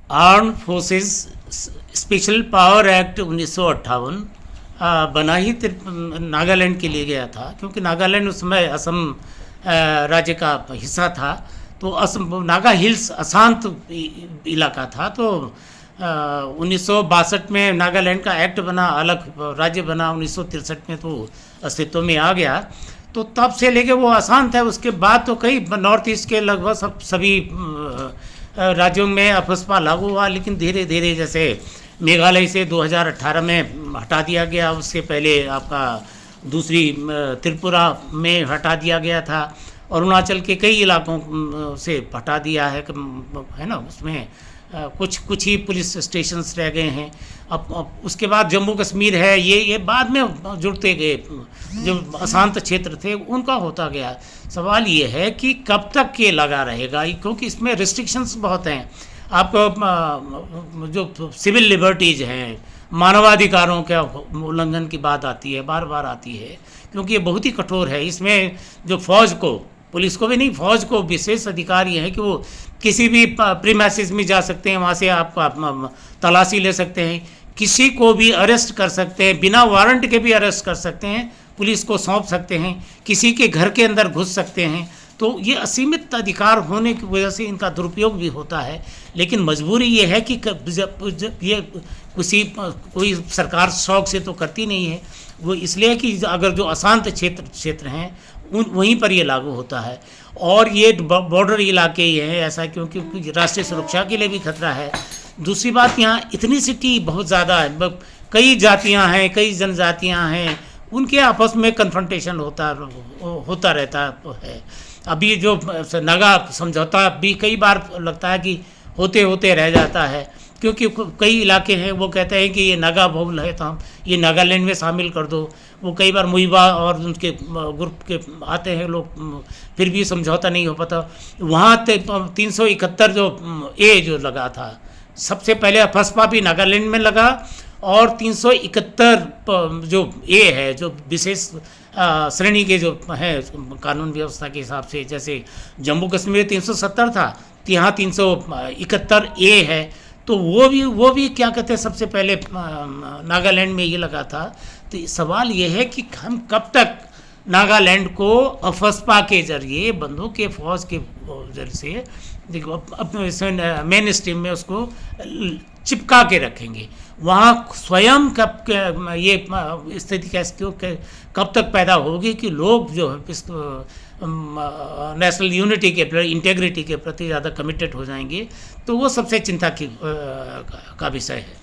Arm forces special power act 1958 बना ही नागालैंड के लिए गया था, क्योंकि नागालैंड उस समय असम राज्य का हिस्सा था। तो असम नागा हिल्स अशांत इलाका था। तो 1962 में नागालैंड का एक्ट बना, अलग राज्य बना। 1963 में तो अस्तित्व में आ गया। तो तब से लेके वो अशांत है। उसके बाद तो कई नॉर्थ ईस्ट के लगभग सभी राज्यों में अफस्पा लागू हुआ, लेकिन धीरे धीरे जैसे मेघालय से 2018 में हटा दिया गया, उससे पहले आपका दूसरी त्रिपुरा में हटा दिया गया था, अरुणाचल के कई इलाकों से हटा दिया है ना। उसमें कुछ ही पुलिस स्टेशंस रह गए हैं। अब उसके बाद जम्मू कश्मीर है, ये बाद में जुड़ते गए। जो अशांत क्षेत्र थे उनका होता गया। सवाल ये है कि कब तक ये लगा रहेगा, क्योंकि इसमें रिस्ट्रिक्शंस बहुत हैं। आपको जो सिविल लिबर्टीज़ हैं, मानवाधिकारों के उल्लंघन की बात आती है, बार बार आती है, क्योंकि ये बहुत ही कठोर है। इसमें जो फौज को, पुलिस को भी नहीं, फौज को विशेष अधिकार ये है कि वो किसी भी प्रीमाइसेस में जा सकते हैं, वहाँ से आप तलाशी ले सकते हैं, किसी को भी अरेस्ट कर सकते हैं, बिना वारंट के भी अरेस्ट कर सकते हैं, पुलिस को सौंप सकते हैं, किसी के घर के अंदर घुस सकते हैं। तो ये असीमित अधिकार होने की वजह से इनका दुरुपयोग भी होता है। लेकिन मजबूरी ये है कि ये कोई सरकार शौक से तो करती नहीं है, वो इसलिए कि अगर जो अशांत क्षेत्र हैं वहीं पर ये लागू होता है। और ये बॉर्डर इलाके ये हैं ऐसा, क्योंकि राष्ट्रीय सुरक्षा के लिए भी खतरा है। दूसरी बात, यहाँ इथनिसिटी बहुत ज़्यादा है, कई जातियाँ हैं, कई जनजातियाँ हैं, उनके आपस में कन्फ्रंटेशन होता रहता है। अभी जो नागा समझौता भी कई बार लगता है कि होते होते रह जाता है, क्योंकि कई इलाके हैं वो कहते हैं कि ये नागा बहुल है तो हम ये नागालैंड में शामिल कर दो। वो कई बार मुइबा और उनके ग्रुप के आते हैं लोग, फिर भी समझौता नहीं हो पाता। वहाँ 371 जो लगा था, सबसे पहले अफस्पा भी नागालैंड में लगा, और 371 जो ए है, जो विशेष श्रेणी के जो है कानून व्यवस्था के हिसाब से, जैसे जम्मू कश्मीर 370 था, तो यहाँ 371 ए है। तो वो भी क्या कहते हैं, सबसे पहले नागालैंड में ये लगा था। तो सवाल ये है कि हम कब तक नागालैंड को अफस्पा के जरिए, बंदूक के फौज के जरिए से, देखो अपने मेन स्ट्रीम में उसको चिपका के रखेंगे। वहाँ स्वयं ये स्थिति कब तक पैदा होगी कि लोग जो नेशनल यूनिटी के प्रति, इंटेग्रिटी के प्रति ज़्यादा कमिटेड हो जाएंगे। तो वो सबसे चिंता का विषय है।